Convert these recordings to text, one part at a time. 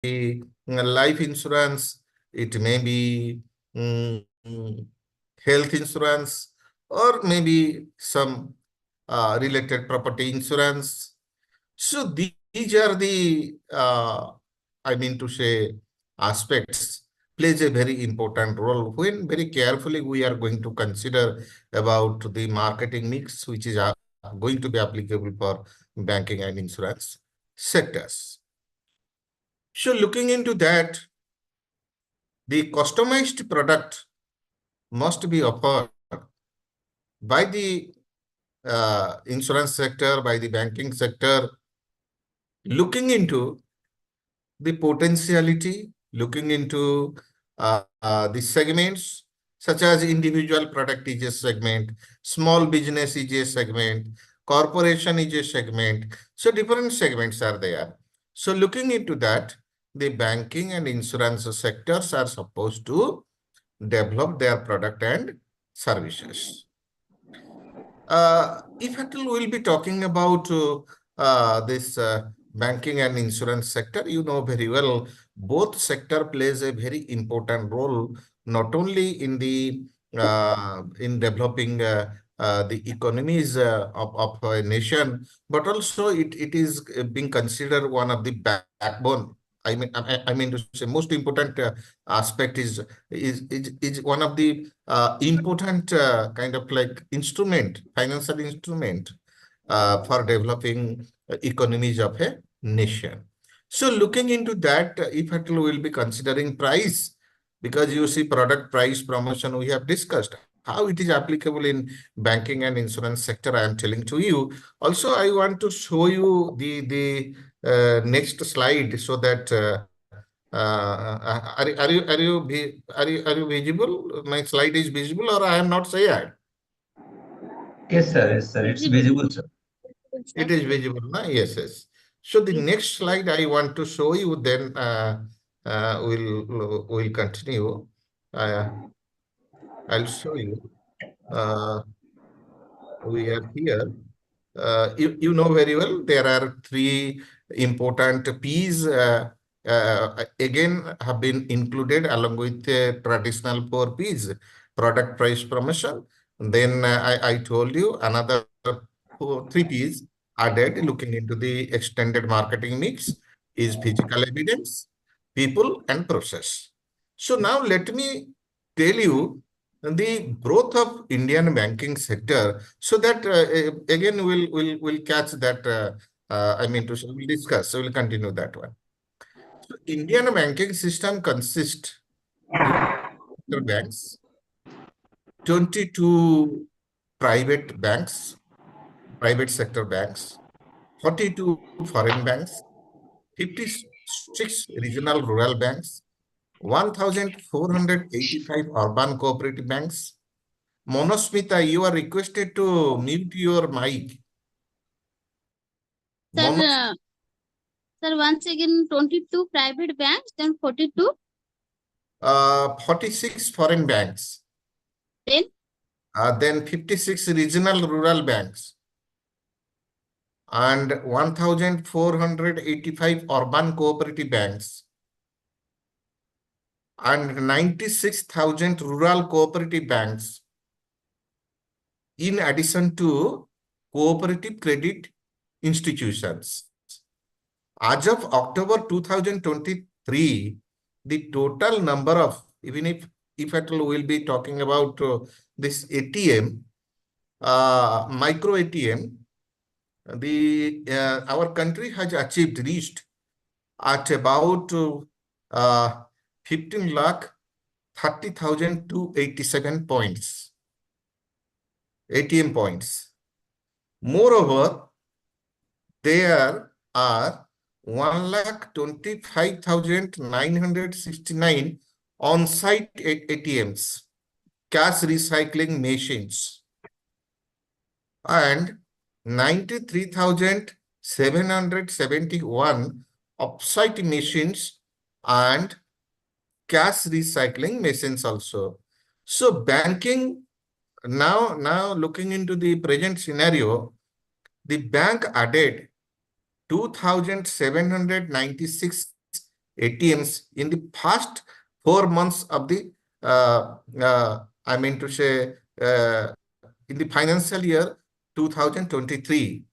life insurance, it may be health insurance, or maybe some related property insurance. So these are the, I mean to say, aspects plays a very important role when very carefully we are going to consider about the marketing mix, which is going to be applicable for banking and insurance sectors. So looking into that, the customized product must be offered by the insurance sector, by the banking sector, looking into the potentiality, looking into the segments, such as individual product is a segment, small business is a segment, corporation is a segment. So different segments are there. So looking into that, the banking and insurance sectors are supposed to develop their product and services. If at all we'll be talking about this banking and insurance sector, you know very well, both sector plays a very important role, not only in the in developing the economies of a nation, but also it is being considered one of the backbone. I mean to say, most important aspect is one of the important kind of like instrument, financial instrument for developing economies of a nation. So looking into that, if at all we'll be considering price, because you see product price promotion we have discussed, how it is applicable in banking and insurance sector, I am telling to you. Also, I want to show you the next slide so that are you visible? My slide is visible, or I am not saying? Yes, sir. Yes, sir. It's visible, sir. It is visible, na? Yes, yes. So the next slide I want to show you, then we'll continue. I'll show you. We are here. You know very well, there are three important P's again have been included along with traditional four P's: product price promotion. Then I told you another three P's added looking into the extended marketing mix is physical evidence, people, and process. So now let me tell you the growth of Indian banking sector, so that again we'll catch that. I mean to say, we'll discuss. So we'll continue that one. So Indian banking system consists of banks, 22 private banks, private sector banks, 42 foreign banks, 56 regional rural banks, 1,485 urban cooperative banks. Monosmita, you are requested to mute your mic. Sir, sir, once again, 22 private banks, then 42? 46 foreign banks. Then? Then 56 regional rural banks. And 1,485 urban cooperative banks. And 96,000 rural cooperative banks. In addition to cooperative credit institutions. As of October 2023, the total number of, even if at all we'll be talking about this ATM, micro ATM, our country has reached at about 15,30,287 points, ATM points. Moreover, there are 1,25,969 on-site ATMs, cash recycling machines, and 93,771 off-site machines and cash recycling machines also. So banking, now looking into the present scenario, the bank added 2,796 ATMs in the past 4 months of the, I mean to say, in the financial year 2023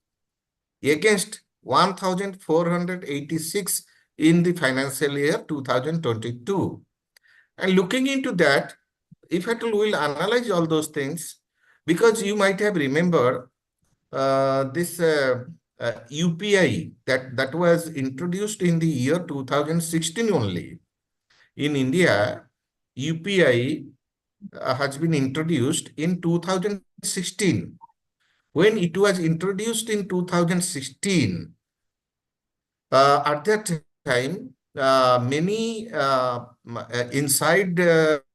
against 1,486 in the financial year 2022. And looking into that, if at all we'll analyze all those things, because you might have remembered this UPI that was introduced in the year 2016 only. In India, UPI has been introduced in 2016. When it was introduced in 2016, at that time, many inside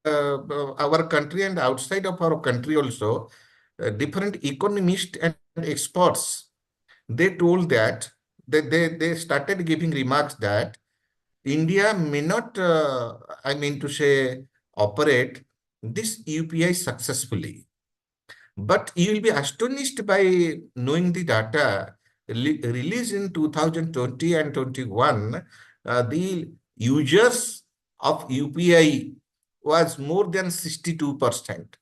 our country and outside of our country also, different economists and experts, they told that they started giving remarks that India may not, I mean to say, operate this UPI successfully. But you will be astonished by knowing the data released in 2020 and 21, the users of UPI was more than 62%.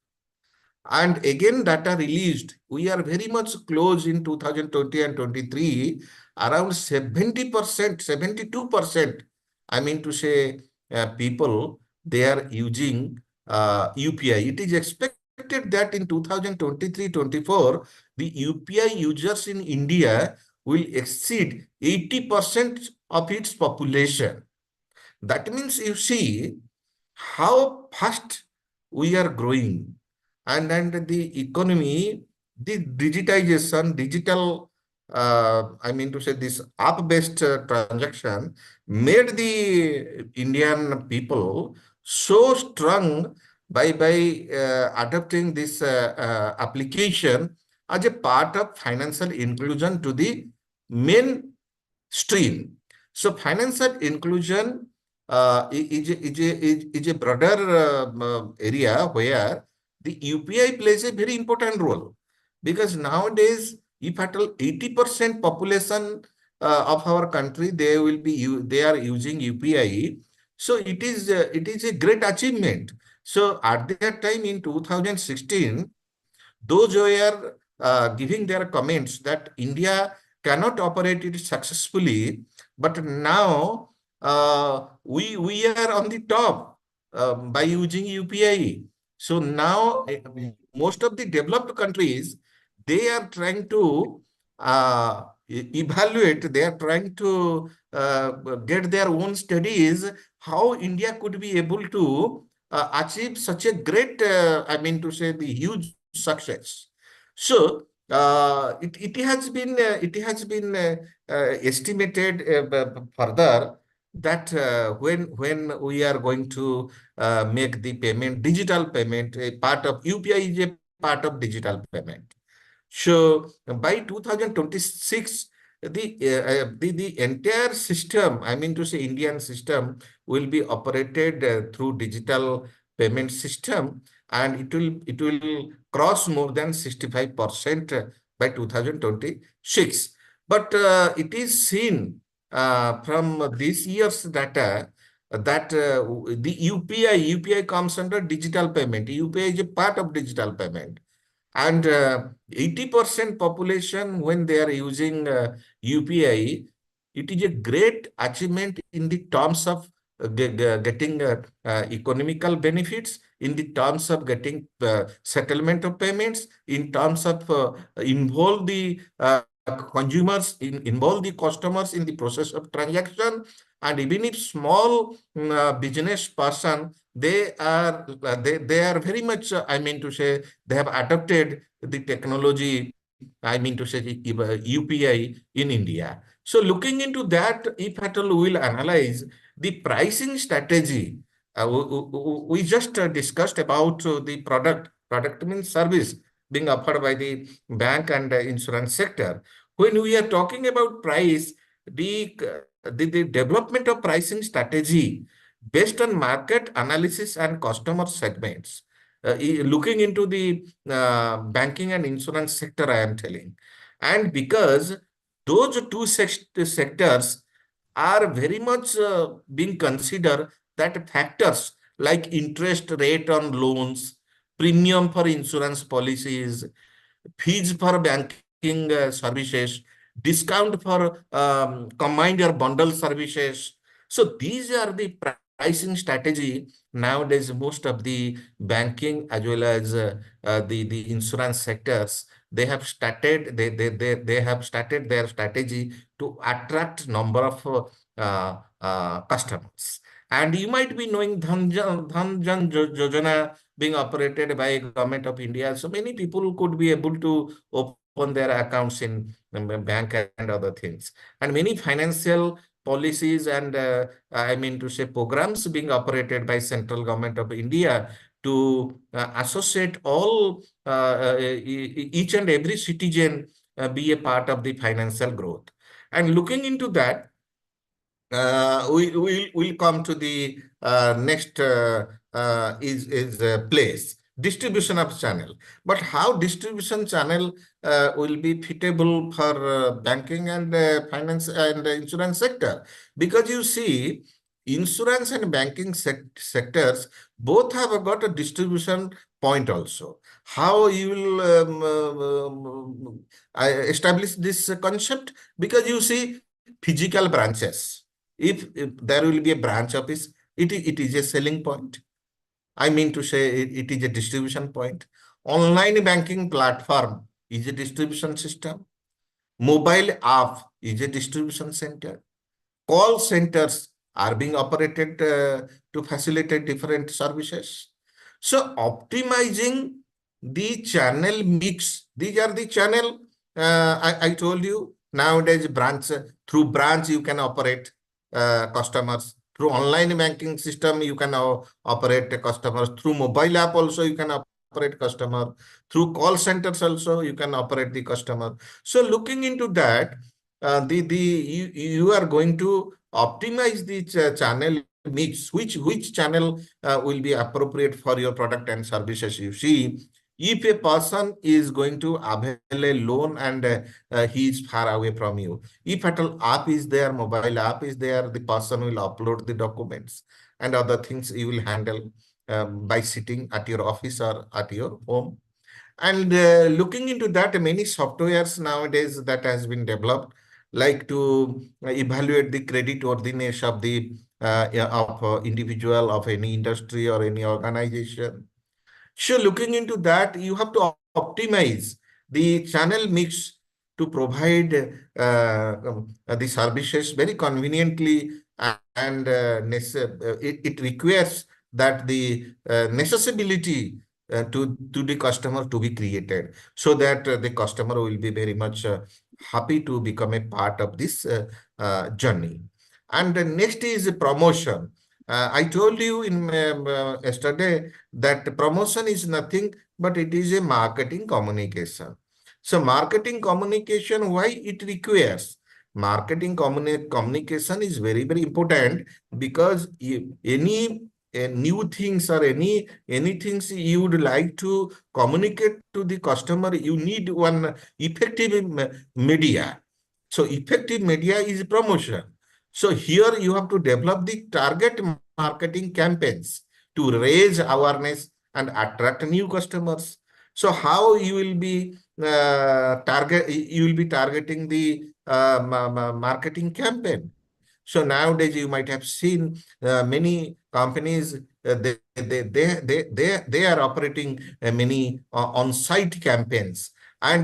And again, data released, we are very much close in 2020 and 23, around 70%, 72%. I mean to say, people, they are using UPI. It is expected that in 2023-24, the UPI users in India will exceed 80% of its population. That means you see how fast we are growing. And the economy, the digitization, digital, I mean to say this app-based transaction made the Indian people so strong by adopting this application as a part of financial inclusion to the main stream. So financial inclusion is a broader area where the UPI plays a very important role, because nowadays, if at all 80% population of our country, they are using UPI. So it is a great achievement. So at that time in 2016, those who are giving their comments that India cannot operate it successfully, but now we are on the top by using UPI. So now most of the developed countries, they are trying to evaluate, they are trying to get their own studies, how India could be able to achieve such a great, I mean to say, the huge success. So it has been estimated further that when we are going to make the payment, digital payment, a part of UPI is a part of digital payment. So by 2026, the entire system, I mean to say Indian system, will be operated through digital payment system, and it will cross more than 65% by 2026. But it is seen from this year's data that the UPI comes under digital payment. UPI is a part of digital payment. And 80% population, when they are using UPI, it is a great achievement in the terms of getting economical benefits, in the terms of getting settlement of payments, in terms of involve the consumers, involve the customers in the process of transaction. And even if small business person, they are very much, I mean to say, they have adopted the technology, I mean to say, UPI in India. So looking into that, if at all we will analyze the pricing strategy, we just discussed about the product means service being offered by the bank and insurance sector. When we are talking about price, the development of pricing strategy based on market analysis and customer segments, looking into the banking and insurance sector, I am telling. And because those two sectors are very much being considered that factors like interest rate on loans, premium for insurance policies, fees for banking services, discount for combined or bundle services. So these are the pricing strategy nowadays. Most of the banking as well as the insurance sectors, they have started they have started their strategy to attract number of customers. And you might be knowing Dhan Jan Yojana being operated by government of India. So many people could be able to open their accounts in bank and other things. And many financial policies and I mean to say programs being operated by central government of India to associate all each and every citizen be a part of the financial growth. And looking into that, we'll come to the next is place distribution of channel. But how distribution channel will be fitable for banking and finance and insurance sector? Because you see, insurance and banking sectors both have got a distribution point also. How you will establish this concept? Because you see physical branches. If there will be a branch office, it is a selling point. I mean to say it is a distribution point. Online banking platform is a distribution system. Mobile app is a distribution center. Call centers are being operated to facilitate different services. So optimizing the channel mix, these are the channel I told you nowadays through branch you can operate customers. Through online banking system, you can now operate customers. Through mobile app also, you can operate customer. Through call centers also, you can operate the customer. So looking into that, you are going to optimize the channel mix. Which channel will be appropriate for your product and services. You see, if a person is going to avail a loan and he is far away from you, if at all app is there, mobile app is there, the person will upload the documents and other things you will handle by sitting at your office or at your home. And looking into that, many softwares nowadays that has been developed, like to evaluate the credit worthiness of the individual of any industry or any organization. So looking into that, you have to optimize the channel mix to provide the services very conveniently, and it requires that the necessibility to the customer to be created, so that the customer will be very much happy to become a part of this journey. And the next is promotion. I told you in yesterday that promotion is nothing but it is a marketing communication. So marketing communication, why it requires? Marketing communication is very, very important, because any new things or any things you would like to communicate to the customer, you need one effective media. So effective media is promotion. So here you have to develop the target marketing campaigns to raise awareness and attract new customers. So how you will be targeting the marketing campaign. So nowadays you might have seen many companies they are operating many on-site campaigns, and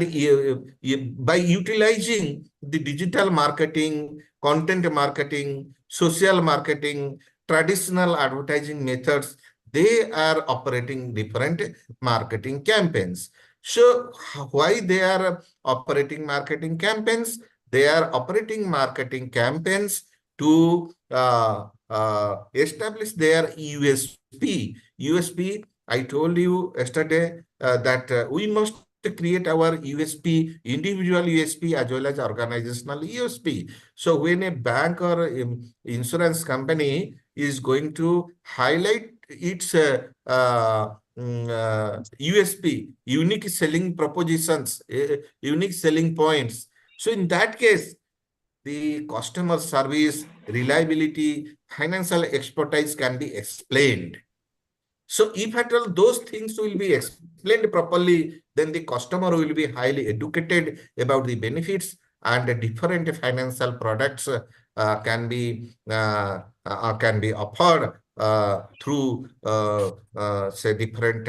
by utilizing the digital marketing, content marketing, social marketing, traditional advertising methods, they are operating different marketing campaigns. So why they are operating marketing campaigns? They are operating marketing campaigns to establish their USP. USP, I told you yesterday that we must create our USP, individual USP as well as organizational USP. So when a bank or insurance company is going to highlight its USP, unique selling propositions, unique selling points. So in that case, the customer service reliability, financial expertise can be explained. So if at all those things will be explained properly, then the customer will be highly educated about the benefits, and the different financial products can be offered through say different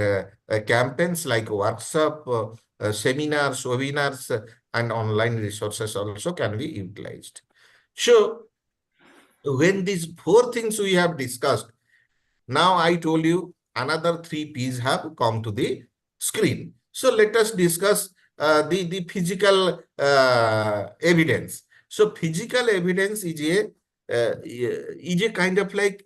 campaigns like workshop, seminars, webinars, and online resources also can be utilized. So when these four things we have discussed, now I told you another three P's have come to the screen. So let us discuss the physical evidence. So physical evidence is a kind of like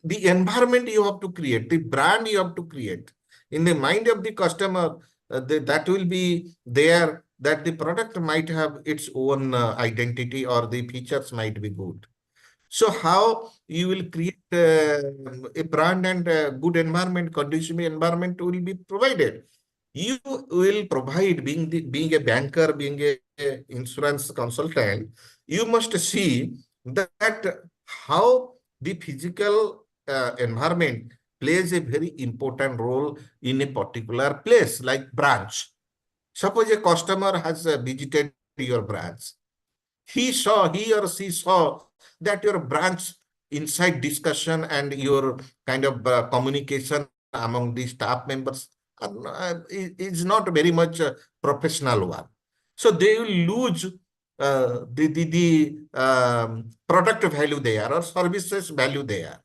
the environment you have to create, the brand you have to create in the mind of the customer. That will be there, that the product might have its own identity, or the features might be good. So how you will create a brand and a good environment, conducive environment will be provided. You will provide, being a banker, being a insurance consultant, you must see that how the physical environment plays a very important role in a particular place, like branch. Suppose a customer has visited your branch. He or she saw that your branch inside discussion and your kind of communication among the staff members is not very much professional one. So they will lose the product value there, or services value there.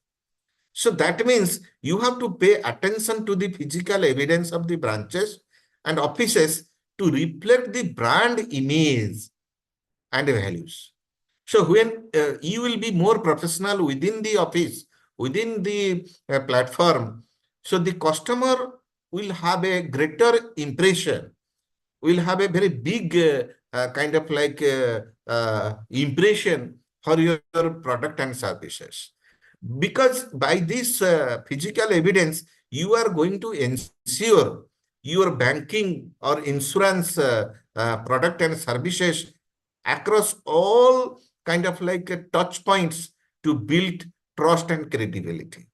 So that means you have to pay attention to the physical evidence of the branches and offices to reflect the brand image and values. So when you will be more professional within the office, within the platform, so the customer will have a greater impression, will have a very big kind of like impression for your product and services. Because by this physical evidence, you are going to ensure your banking or insurance product and services across all kind of like touch points to build trust and credibility.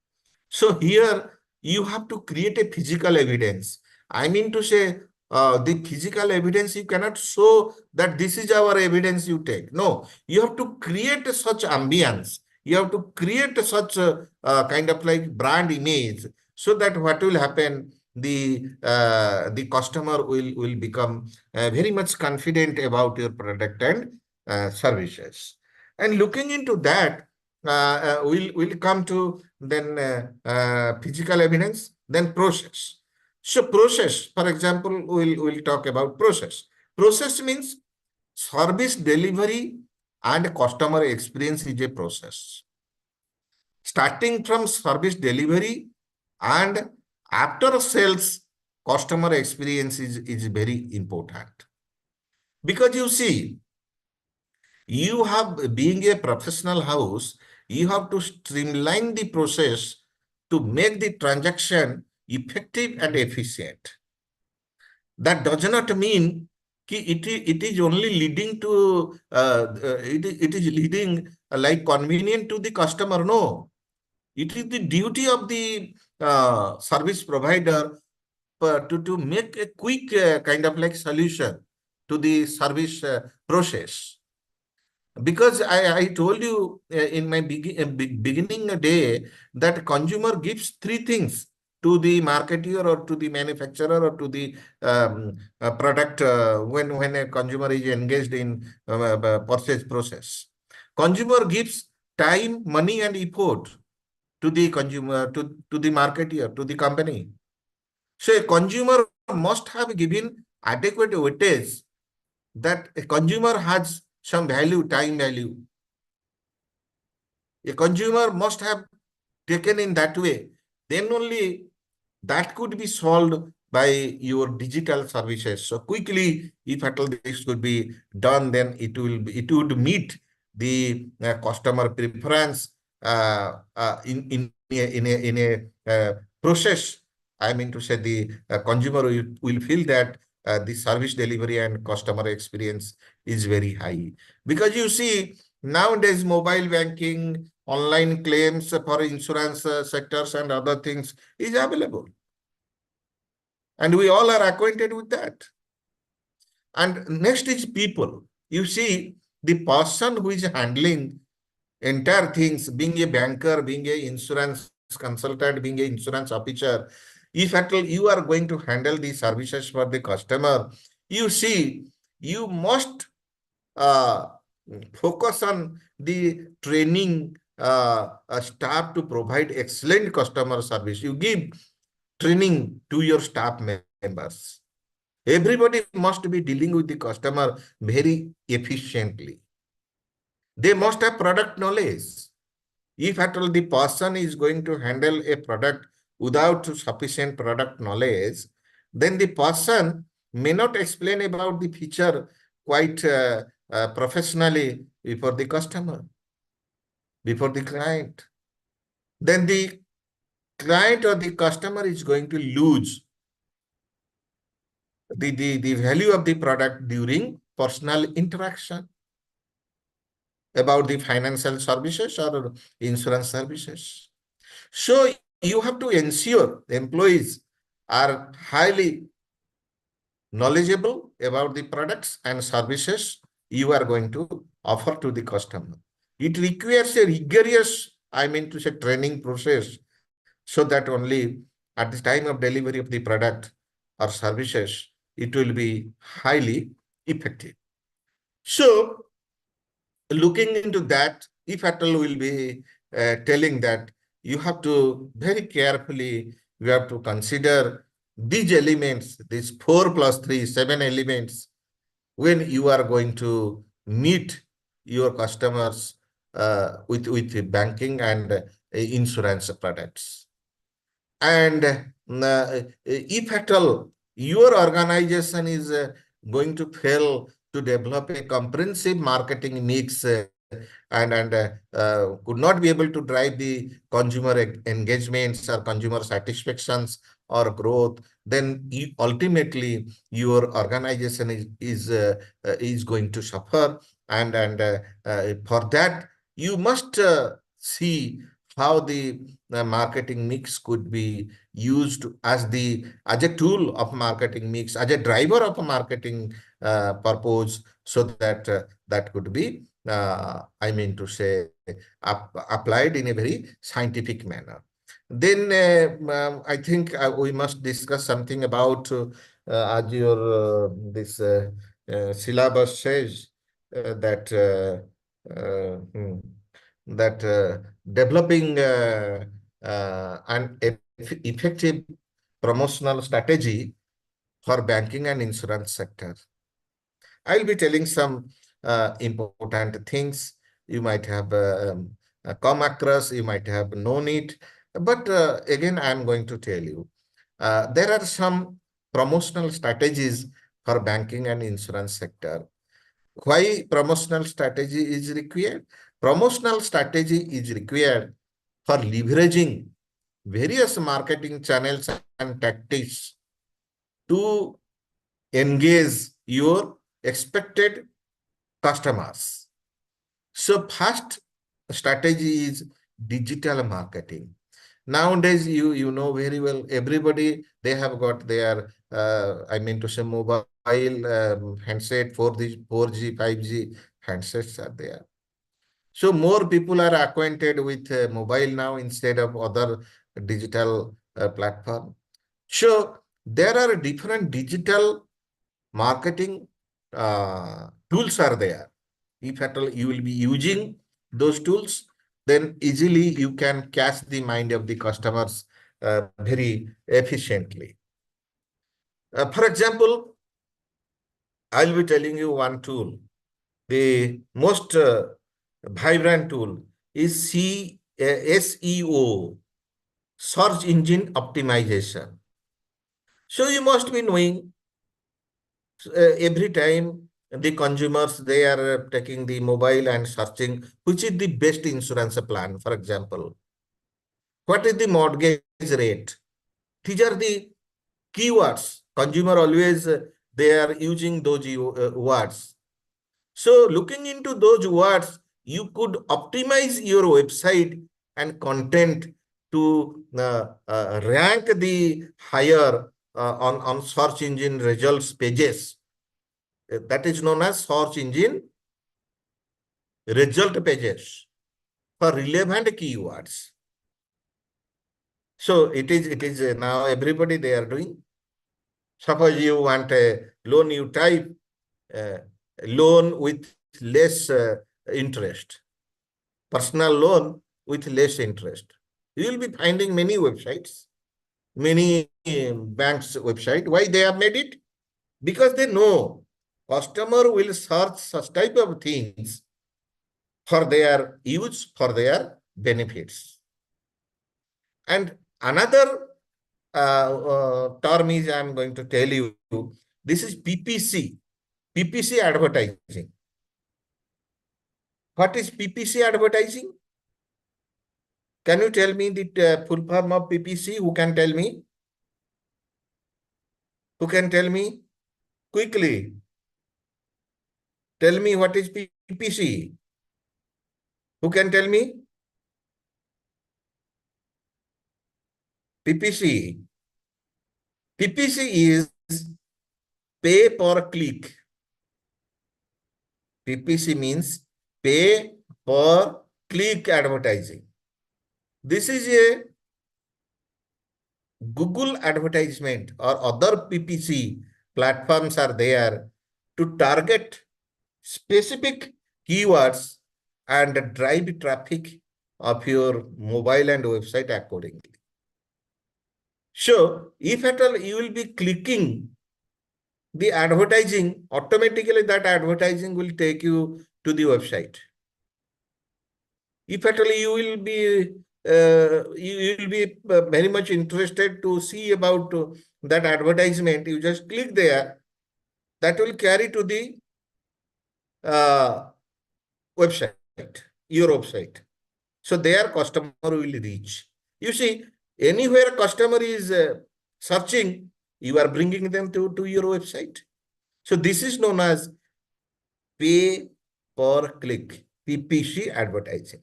So here you have to create a physical evidence. I mean to say, the physical evidence, you cannot show that this is our evidence you take. No, you have to create such ambience. You have to create such a kind of like brand image, so that what will happen, the customer will become very much confident about your product and services. And looking into that, we'll come to then physical evidence, then process. So process, for example, we'll talk about process. Process means service delivery and customer experience is a process. Starting from service delivery and after sales, customer experience is very important. Because you see, you have, being a professional house, you have to streamline the process to make the transaction effective and efficient. That does not mean it is only leading to it is leading like convenient to the customer. No, it is the duty of the service provider to make a quick kind of like solution to the service process. Because I told you in my beginning day that consumer gives three things to the marketer or to the manufacturer or to the product when a consumer is engaged in purchase process. Consumer gives time, money, and effort to the consumer, to the marketer, to the company. So a consumer must have given adequate weightage that a consumer has some value, time value. A consumer must have taken in that way. Then only that could be solved by your digital services. So quickly, if at all this could be done, then it would meet the customer preference in a process. I mean to say, the consumer will feel that the service delivery and customer experience is very high. Because you see, Nowadays, mobile banking, online claims for insurance sectors and other things is available. And we all are acquainted with that. And next is people. You see, the person who is handling entire things, being a banker, being a insurance consultant, being a insurance officer, if at all you are going to handle the services for the customer, you see, you must focus on the training staff to provide excellent customer service. You give training to your staff members. Everybody must be dealing with the customer very efficiently. They must have product knowledge. If at all the person is going to handle a product without sufficient product knowledge, then the person may not explain about the feature quite professionally before the customer, before the client. Then the client or the customer is going to lose the value of the product during personal interaction about the financial services or insurance services. So you have to ensure employees are highly knowledgeable about the products and services you are going to offer to the customer. It requires a rigorous, training process, so that only at the time of delivery of the product or services, it will be highly effective. So looking into that, if at all will be telling that you have to very carefully, you have to consider these elements, these 4 plus 3, 7 elements, when you are going to meet your customers with banking and insurance products. And if at all your organization is going to fail to develop a comprehensive marketing mix and could not be able to drive the consumer engagements or consumer satisfactions or growth, then ultimately your organization is going to suffer. And for that, you must see how the marketing mix could be used as a tool of marketing mix, as a driver of a marketing purpose, so that that could be applied in a very scientific manner. Then I think we must discuss something about as your this syllabus says that developing an effective promotional strategy for banking and insurance sector. I'll be telling some important things you might have come across, you might have known it. But again, I'm going to tell you, there are some promotional strategies for banking and insurance sector. Why promotional strategy is required? Promotional strategy is required for leveraging various marketing channels and tactics to engage your expected customers. So first strategy is digital marketing. Nowadays, you know very well, everybody, they have got their, mobile handset, 4G, 5G handsets are there. So more people are acquainted with mobile now instead of other digital platform. So there are different digital marketing tools are there. If at all you will be using those tools, then easily you can catch the mind of the customers very efficiently. For example, I'll be telling you one tool. The most vibrant tool is SEO, Search Engine Optimization. So you must be knowing every time the consumers, they are taking the mobile and searching which is the best insurance plan, for example. What is the mortgage rate? These are the keywords. Consumer always, they are using those words. So looking into those words, you could optimize your website and content to rank the higher on search engine results pages. That is known as search engine result pages for relevant keywords. So it is now everybody they are doing. Suppose you want a loan, you type loan with less interest, personal loan with less interest. You will be finding many websites, many banks website. Why they have made it? Because they know customer will search such type of things for their use, for their benefits. And another term is I am going to tell you, this is PPC, PPC advertising. What is PPC advertising? Can you tell me the full form of PPC? Who can tell me? Who can tell me? Quickly. Tell me what is PPC? Who can tell me? PPC. PPC is pay per click. PPC means pay per click advertising. This is a Google advertisement or other PPC platforms are there to target specific keywords and drive traffic of your mobile and website accordingly. So if at all you will be clicking the advertising, automatically that advertising will take you to the website. If at all you will be very much interested to see about that advertisement, you just click there, that will carry to the website, your website. So their customer will reach. You see, anywhere customer is searching, you are bringing them to your website. So this is known as pay per click, PPC advertising.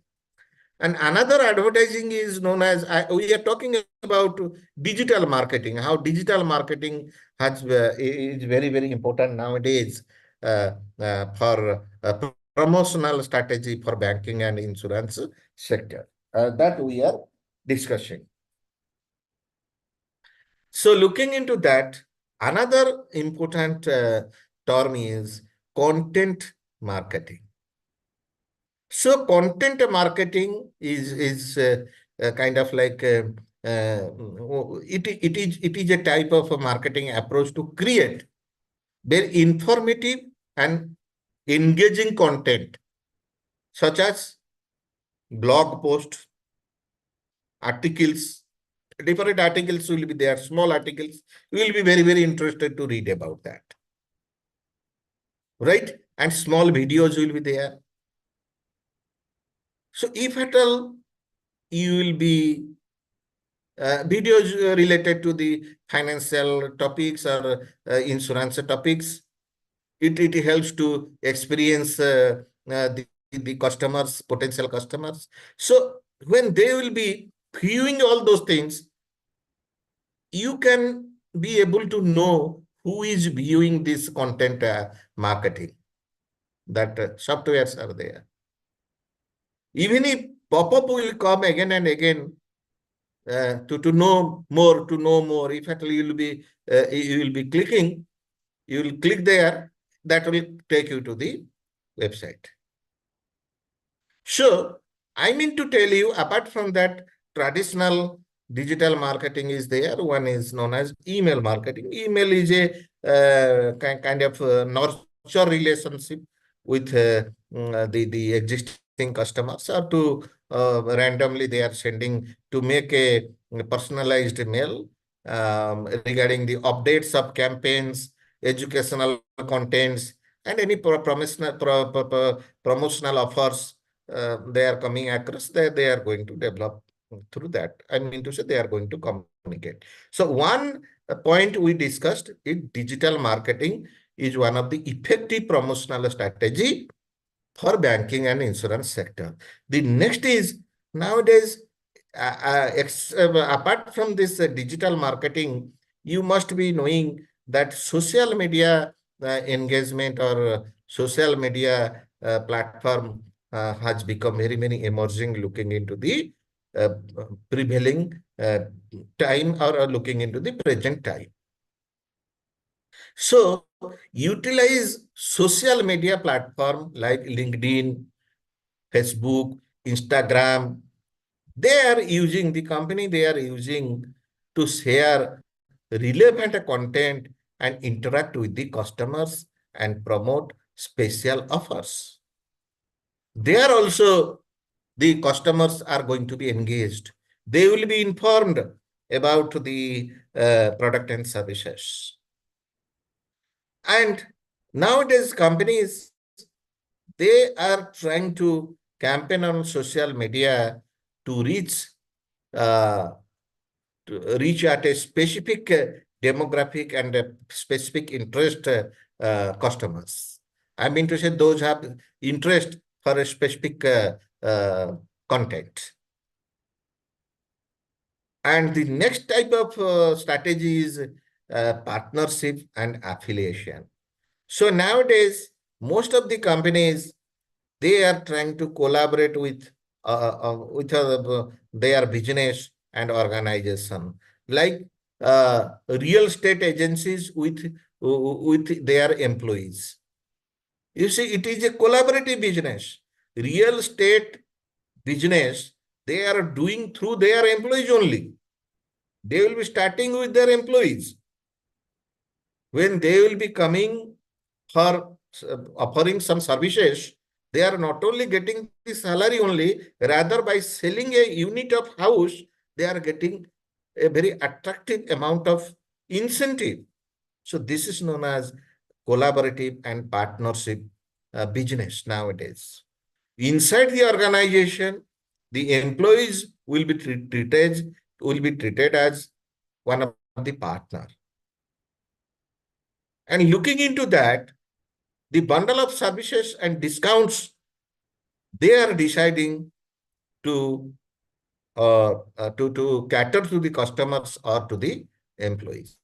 And another advertising is known as, we are talking about digital marketing, how digital marketing is very, very important nowadays for promotional strategy for banking and insurance sector. That we are discussing. So looking into that, another important term is content marketing. So content marketing is kind of like it is a type of a marketing approach to create very informative and engaging content, such as blog posts, articles. Different articles will be there, small articles. You will be very, very interested to read about that. Right? And small videos will be there. So if at all you will be videos related to the financial topics or insurance topics, it helps to experience the customers, potential customers. So when they will be viewing all those things, you can be able to know who is viewing this content marketing. That softwares are there. Even if pop-up will come again and again to know more. If at all you will be clicking, you will click there, that will take you to the website. So I mean to tell you, apart from that, traditional digital marketing is there. One is known as email marketing. Email is a kind of nurture relationship with the existing customers, or to randomly they are sending to make a personalized mail regarding the updates of campaigns, educational contents, and any promotional offers they are coming across, they are going to develop through that. I mean to say they are going to communicate. So one point we discussed is digital marketing is one of the effective promotional strategy for banking and insurance sector. The next is nowadays, apart from this digital marketing, you must be knowing that social media engagement or social media platform has become very emerging, looking into the uh, prevailing time or looking into the present time. So utilize social media platform like LinkedIn, Facebook, Instagram. The company they are using to share relevant content and interact with the customers and promote special offers. There also the customers are going to be engaged. They will be informed about the product and services. And nowadays companies, they are trying to campaign on social media to uh, reach at a specific demographic and a specific interest customers. I mean to say those have interest for a specific content. And the next type of strategy is partnership and affiliation. So nowadays, most of the companies, they are trying to collaborate with their business and organization, like real estate agencies with their employees. You see, it is a collaborative business. Real estate business, they are doing through their employees only. They will be starting with their employees. When they will be coming for offering some services, they are not only getting the salary only, rather by selling a unit of house, they are getting a very attractive amount of incentive. So this is known as collaborative and partnership business nowadays. Inside the organization, the employees will be treated as one of the partner. And looking into that, the bundle of services and discounts, they are deciding to cater to the customers or to the employees.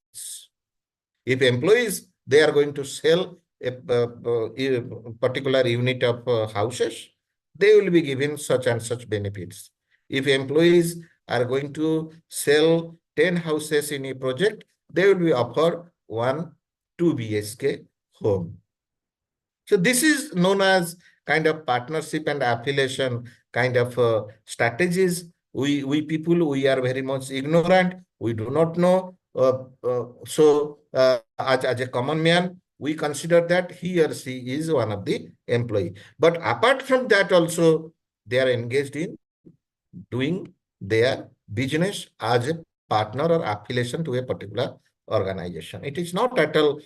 If employees, they are going to sell a particular unit of houses, they will be given such and such benefits. If employees are going to sell 10 houses in a project, they will be offered 2 BHK home. So this is known as kind of partnership and affiliation kind of strategies. We people, we are very much ignorant. We do not know. As a common man, we consider that he or she is one of the employee. But apart from that also, they are engaged in doing their business as a partner or affiliation to a particular organization. It is not at all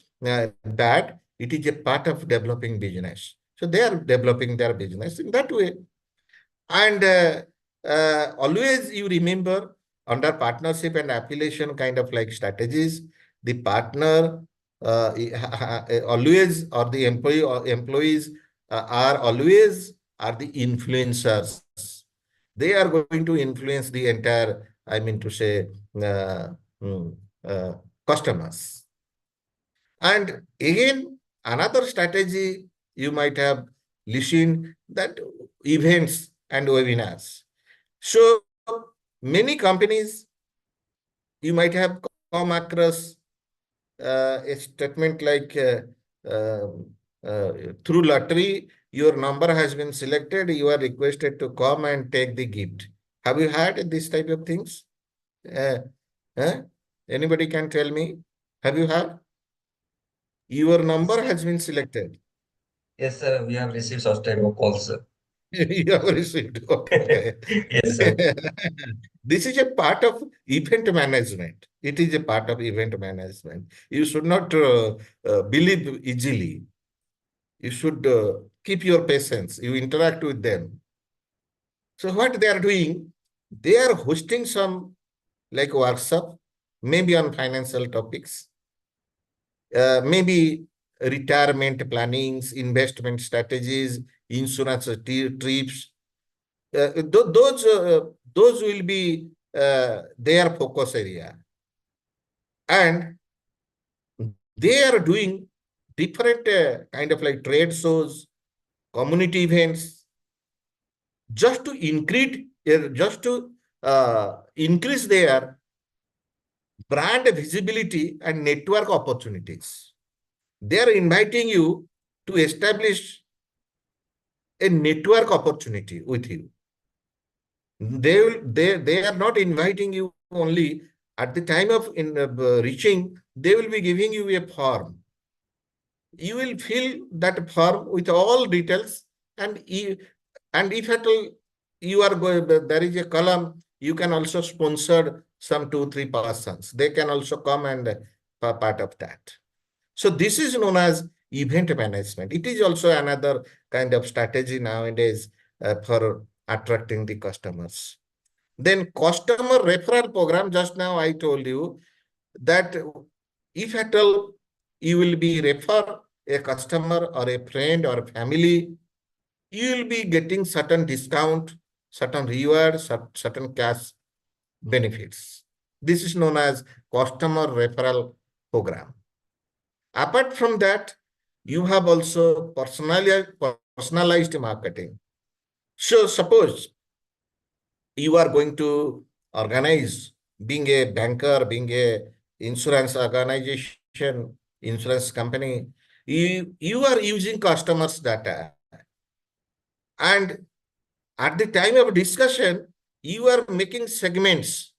bad. It is a part of developing business. So they are developing their business in that way. And always you remember, under partnership and affiliation kind of like strategies, the partner always, or the employee or employees are the influencers. They are going to influence the entire, I mean to say, mm, uh, customers. And again, another strategy you might have listened, that events and webinars. So many companies, you might have come across a statement like uh, through lottery, your number has been selected, you are requested to come and take the gift. Have you heard this type of things? Anybody can tell me? Have you heard? Your number has been selected. Yes, sir. We have received such type of calls, sir. You have received. Okay. Yes, sir. This is a part of event management. It is a part of event management. You should not believe easily. You should keep your patience. You interact with them. So what they are doing, they are hosting some like workshop, maybe on financial topics, maybe retirement plannings, investment strategies, insurance trips. Those will be their focus area. And they are doing different kind of like trade shows, community events, just to increase their brand visibility and network opportunities. They are inviting you to establish a network opportunity with you. They are not inviting you only at the time of reaching. They will be giving you a form. You will fill that form with all details, and if at all you are going, there is a column, you can also sponsor some 2-3 persons. They can also come and part of that. So this is known as event management. It is also another kind of strategy nowadays for attracting the customers. Then customer referral program, just now I told you that if at all you will be refer a customer or a friend or a family, you will be getting certain discount, certain reward, certain cash benefits. This is known as customer referral program. Apart from that, you have also personalized marketing. So suppose you are going to organize, being a banker, being a insurance organization, insurance company, you are using customers' data. And at the time of discussion, you are making segments.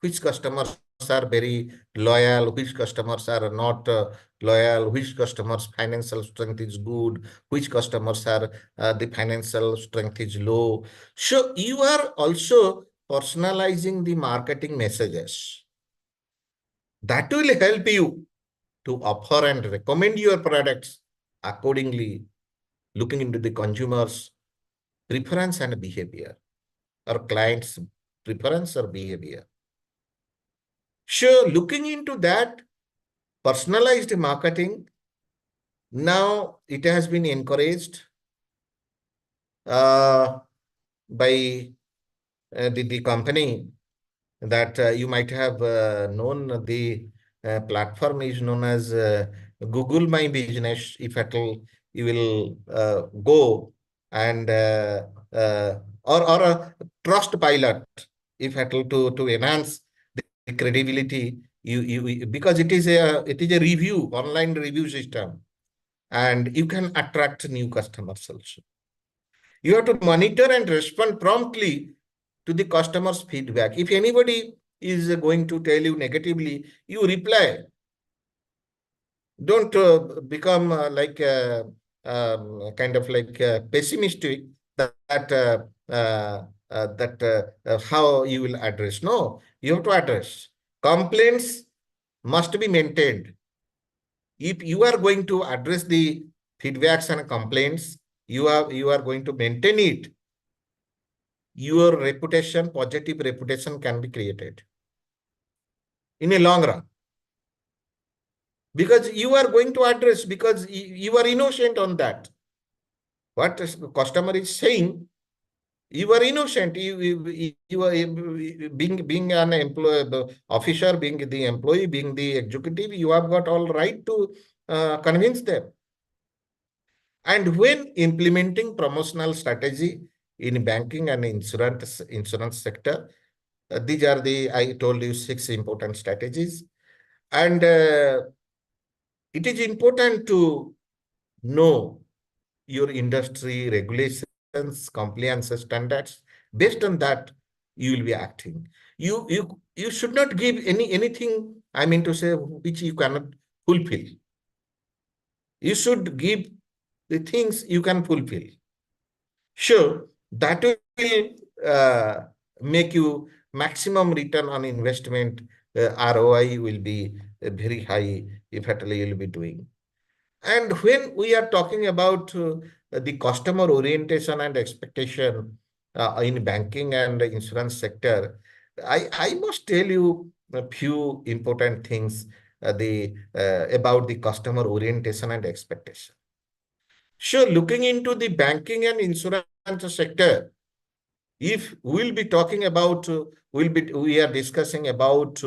Which customers are very loyal, which customers are not loyal, which customers' financial strength is good, which customers are the financial strength is low. So you are also personalizing the marketing messages. That will help you to offer and recommend your products accordingly, looking into the consumer's preference and behavior, or client's preference or behavior. So looking into that personalized marketing, now it has been encouraged by the company that you might have known. The platform is known as Google My Business. If at all you will go and or a Trustpilot, if at all to enhance the credibility, because it is a review, online review system, and you can attract new customers also. You have to monitor and respond promptly to the customer's feedback. If anybody is going to tell you negatively, you reply. Don't become kind of like pessimistic that how you will address. No, you have to address. Complaints must be maintained. If you are going to address the feedbacks and complaints, you are going to maintain it. Your reputation, positive reputation, can be created in a long run. Because you are going to address, because you are innocent on that. What the customer is saying, you are innocent. You are being an employee, officer, being the employee, being the executive, you have got all right to convince them. And when implementing promotional strategy in banking and insurance sector, these are I told you 6 important strategies. And it is important to know your industry regulations, compliance standards. Based on that, you will be acting. You should not give anything, I mean to say, which you cannot fulfill. You should give the things you can fulfill. Sure, that will make you maximum return on investment. ROI will be very high if at all you will be doing. And when we are talking about the customer orientation and expectation in banking and insurance sector, I must tell you a few important things about the customer orientation and expectation. So looking into the banking and insurance sector, if we'll be talking about, we are discussing about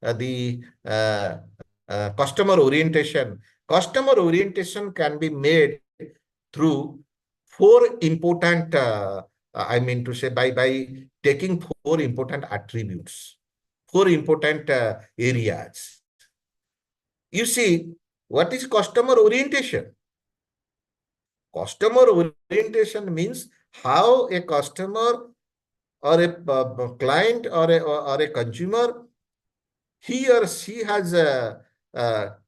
the customer orientation. Customer orientation can be made through four important, I mean to say, by taking four important attributes, four important areas. You see, what is customer orientation? Customer orientation means how a customer or a client or a consumer, he or she has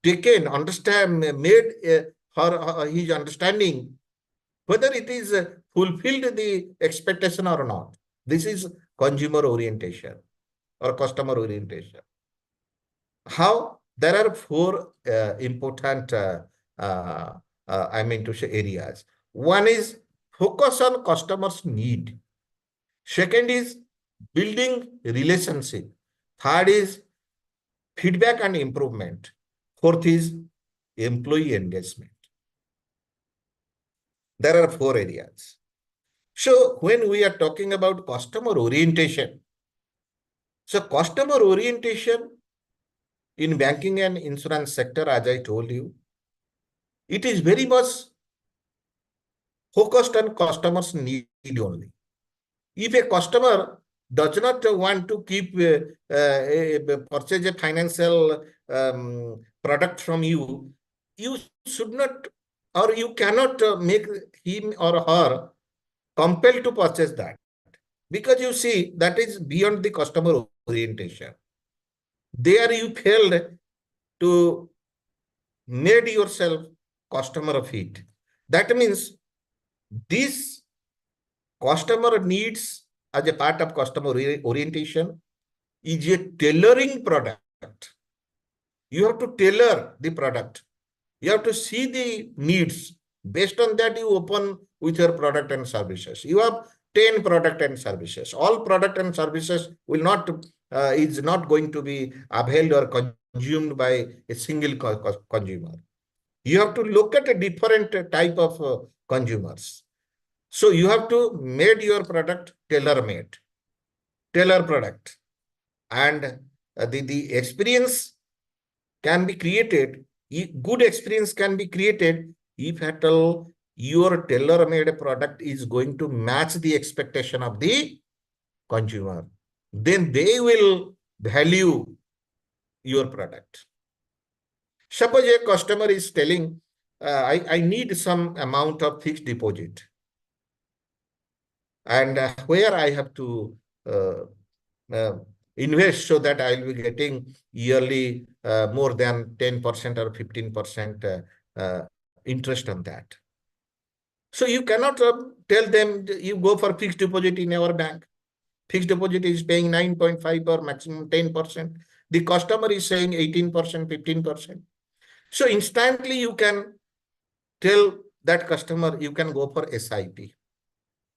taken, understand, made his understanding whether it is fulfilled the expectation or not. This is consumer orientation or customer orientation. How? There are four important, I mean to say, areas. One is focus on customer's need. Second is building relationship. Third is feedback and improvement. Fourth is employee engagement. There are four areas. So when we are talking about customer orientation, so customer orientation in banking and insurance sector, as I told you, it is very much focused on customers' need only. If a customer does not want to keep purchase a financial product from you, you should not, or you cannot make him or her compelled to purchase that, because you see that is beyond the customer orientation. There you failed to made yourself customer of it. That means this customer needs as a part of customer orientation is a tailoring product. You have to tailor the product. You have to see the needs. Based on that, you open with your product and services. You have 10 product and services. All product and services will not is not going to be availed or consumed by a single consumer. You have to look at a different type of consumers. So you have to make your product tailor-made, tailor product, and the experience can be created. Good experience can be created if at all your tailor-made product is going to match the expectation of the consumer. Then they will value your product. Suppose a customer is telling, I need some amount of fixed deposit, and where I have to invest so that I will be getting yearly more than 10% or 15% interest on that. So you cannot tell them you go for fixed deposit in our bank. Fixed deposit is paying 9.5 or maximum 10%. The customer is saying 18%, 15%. So instantly you can tell that customer you can go for SIP,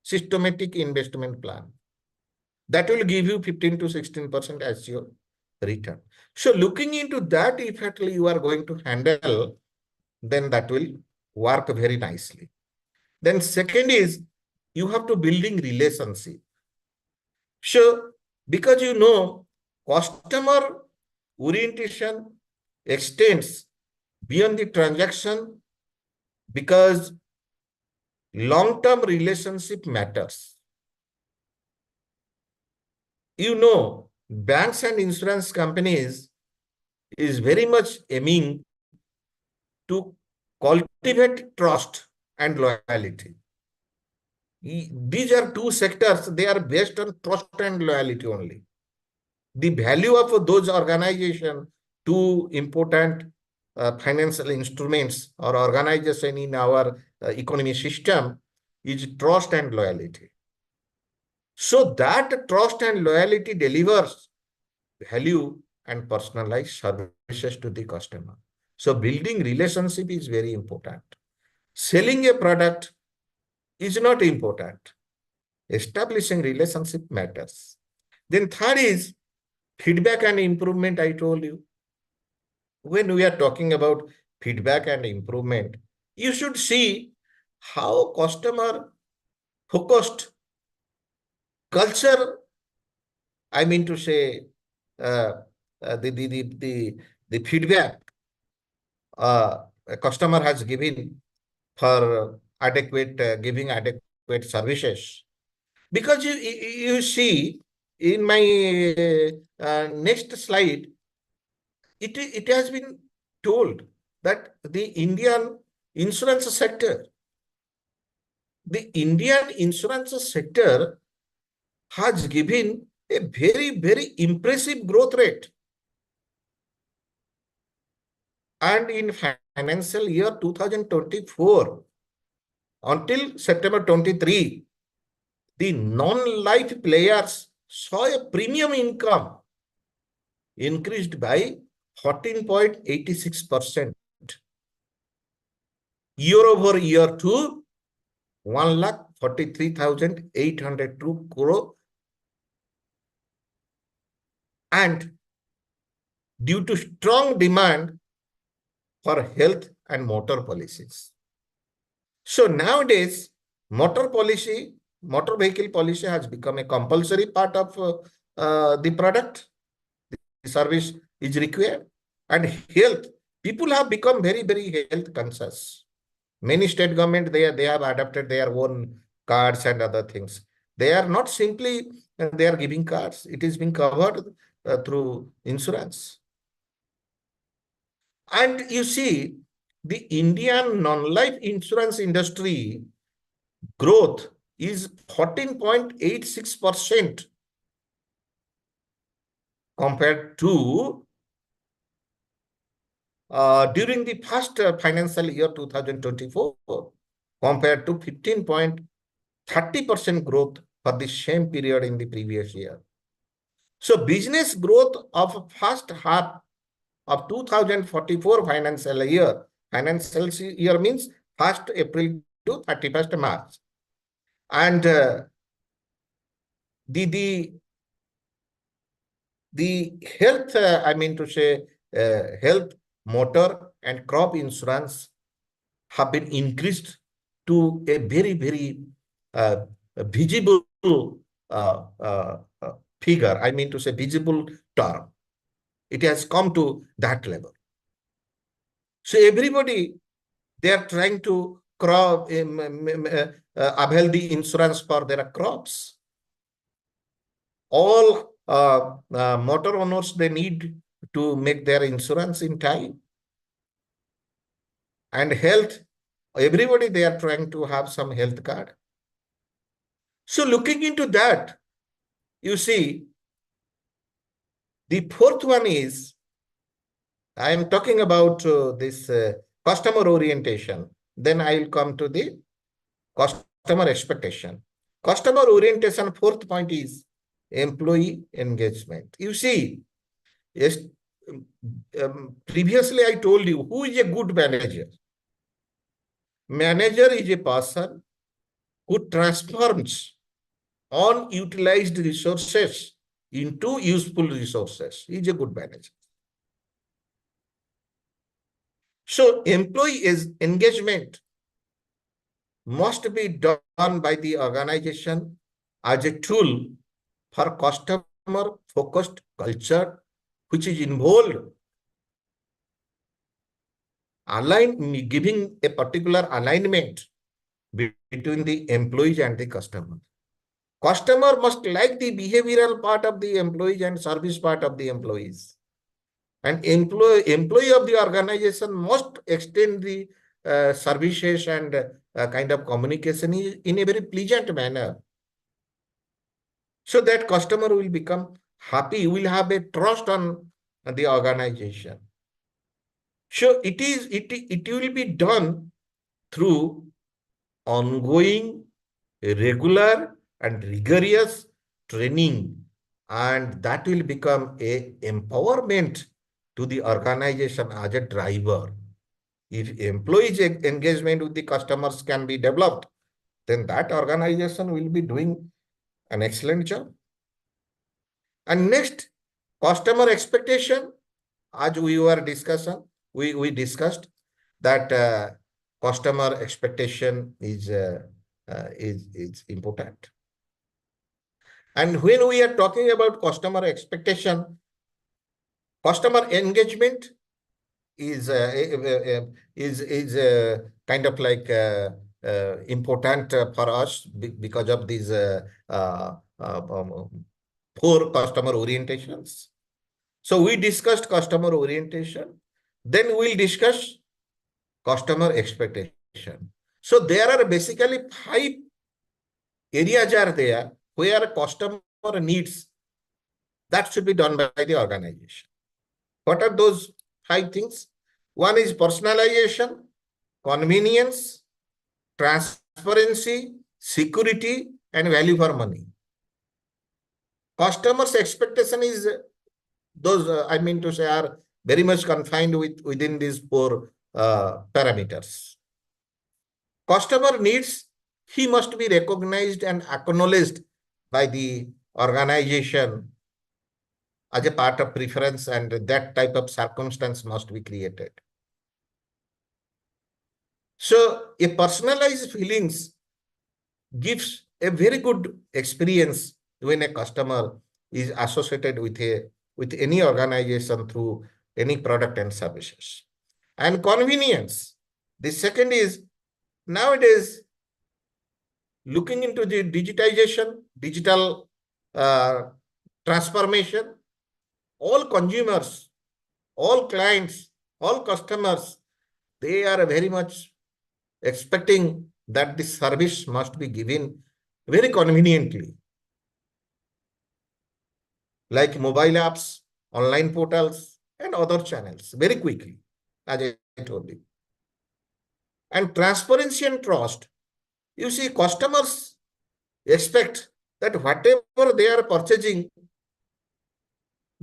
systematic investment plan. That will give you 15 to 16% as your return. So looking into that, if at all you are going to handle, then that will work very nicely. Then second is you have to building relationship. So because you know customer orientation extends beyond the transaction, because long-term relationship matters. You know, banks and insurance companies is very much aiming to cultivate trust and loyalty. These are two sectors, they are based on trust and loyalty only. The value of those organizations, two important financial instruments or organization in our economy system, is trust and loyalty. So that trust and loyalty delivers value and personalized services to the customer. So building relationship is very important. Selling a product is not important. Establishing relationship matters. Then third is feedback and improvement, I told you. When we are talking about feedback and improvement, you should see how customer focused culture, I mean to say, the feedback a customer has given for giving adequate services. Because you see in my next slide, it has been told that the Indian insurance sector has given a very, very impressive growth rate. And in financial year 2024 until September 23, the non-life players saw a premium income increased by 14.86% year over year to 1,43,802 crore, and due to strong demand for health and motor policies. So nowadays, motor vehicle policy has become a compulsory part of the product. The service is required, and health. People have become very, very health conscious. Many state government, they have adapted their own cards and other things. They are not simply they are giving cards. It is being covered through insurance. And you see, the Indian non-life insurance industry growth is 14.86% compared to during the first financial year 2024 compared to 15.30% growth for the same period in the previous year. So business growth of first half of 2044 financial year means 1st April to 31st March. And the health, I mean to say, health, motor and crop insurance have been increased to a very, very visible figure, I mean to say visible term. It has come to that level. So everybody, they are trying to avail the insurance for their crops. All motor owners, they need to make their insurance in time. And health, everybody, they are trying to have some health card. So looking into that, you see, the fourth one is, I am talking about this customer orientation. Then I will come to the customer expectation. Customer orientation, fourth point is employee engagement. You see, yes, previously I told you, who is a good manager? Manager is a person who transforms unutilized resources into useful resources. He is a good manager. So employee engagement must be done by the organization as a tool for customer-focused culture, which is involved giving a particular alignment between the employees and the customer. Customer must like the behavioral part of the employees and service part of the employees. And employee of the organization must extend the services and kind of communication in a very pleasant manner, so that customer will become happy, will have a trust on the organization. So it will be done through ongoing, regular and rigorous training, and that will become a empowerment to the organization as a driver. If employees' engagement with the customers can be developed, then that organization will be doing an excellent job. And next, customer expectation. As we were discussing, we discussed that customer expectation is important. And when we are talking about customer expectation, customer engagement is kind of like important for us because of these four customer orientations. So we discussed customer orientation. Then we'll discuss customer expectation. So there are basically 5 areas are there where customer needs that should be done by the organization. What are those 5 things? One is personalization, convenience, transparency, security, and value for money. Customers' expectation is those, I mean to say, are very much confined within these 4 parameters. Customer needs, he must be recognized and acknowledged by the organization as a part of preference, and that type of circumstance must be created. So a personalized feelings gives a very good experience when a customer is associated with any organization through any product and services. And convenience. The second is nowadays looking into the digitization, digital transformation. All consumers, all clients, all customers, they are very much expecting that the service must be given very conveniently, like mobile apps, online portals, and other channels very quickly, as I told you. And transparency and trust. You see, customers expect that whatever they are purchasing,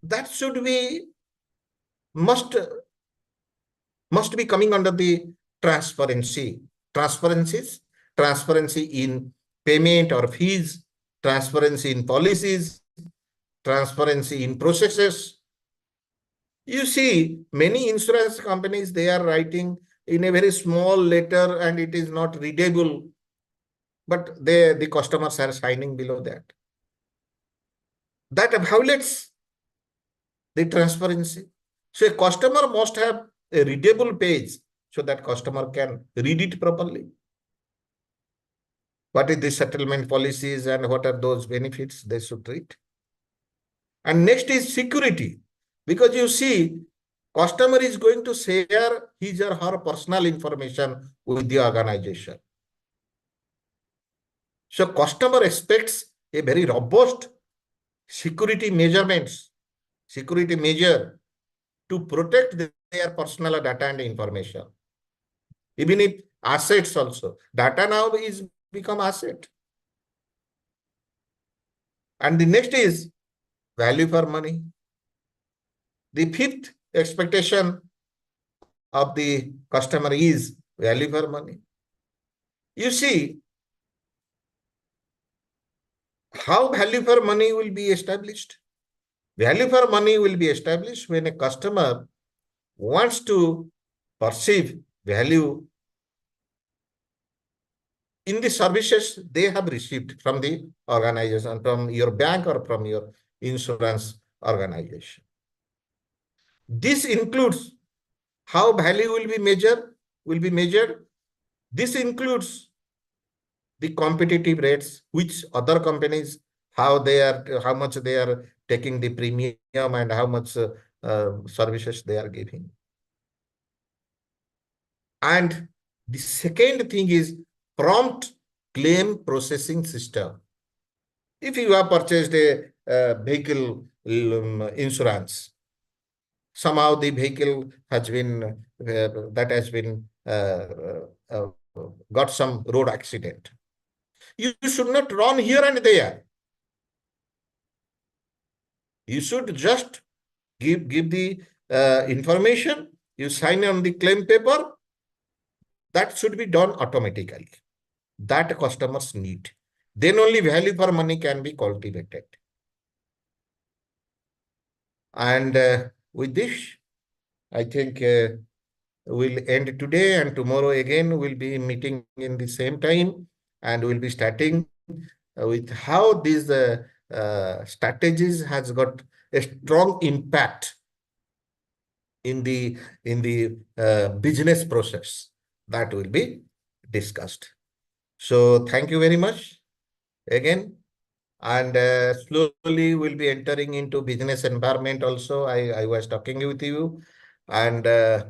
that should be must be coming under the transparency. Transparency in payment or fees, transparency in policies, transparency in processes. You see, many insurance companies, they are writing in a very small letter and it is not readable, but the customers are signing below that. That violates the transparency. So a customer must have a readable page so that customer can read it properly. What is the settlement policies and what are those benefits they should treat? And next is security, because you see, customer is going to share his or her personal information with the organization. So customer expects a very robust security measure to protect their personal data and information. Even if assets also, data now is become asset. And the next is value for money. The 5th expectation of the customer is value for money. You see, how value for money will be established? Value for money will be established when a customer wants to perceive value in the services they have received from the organization, from your bank or from your insurance organization. This includes how value will be measured. This includes the competitive rates, which other companies, how much they are taking the premium and how much services they are giving. And the second thing is prompt claim processing system. If you have purchased a vehicle insurance, somehow the vehicle has been got some road accident. You should not run here and there. You should just give the information. You sign on the claim paper. That should be done automatically. That customers need. Then only value for money can be cultivated. And with this, I think will end today, and tomorrow again we'll be meeting in the same time, and we'll be starting with how these strategies has got a strong impact in the business process that will be discussed. So thank you very much again. And slowly we'll be entering into business environment also. I was talking with you, and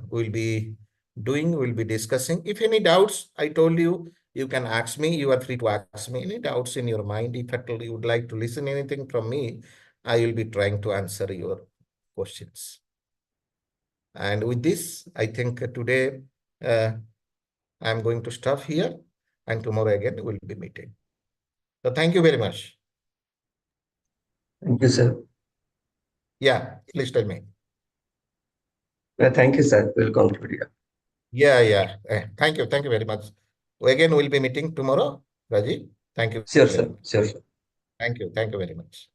we'll be discussing. If any doubts, I told you, you can ask me. You are free to ask me any doubts in your mind. If at all you would like to listen anything from me, I will be trying to answer your questions. And with this, I think today I'm going to stop here, and tomorrow again we'll be meeting. So thank you very much. Thank you, sir. Yeah, please tell me. Thank you, sir. We'll conclude here. Yeah. Thank you. Thank you very much. Again, we'll be meeting tomorrow, Raji. Thank you Sure, very sir. much. Sure, sir. Thank you. Thank you very much.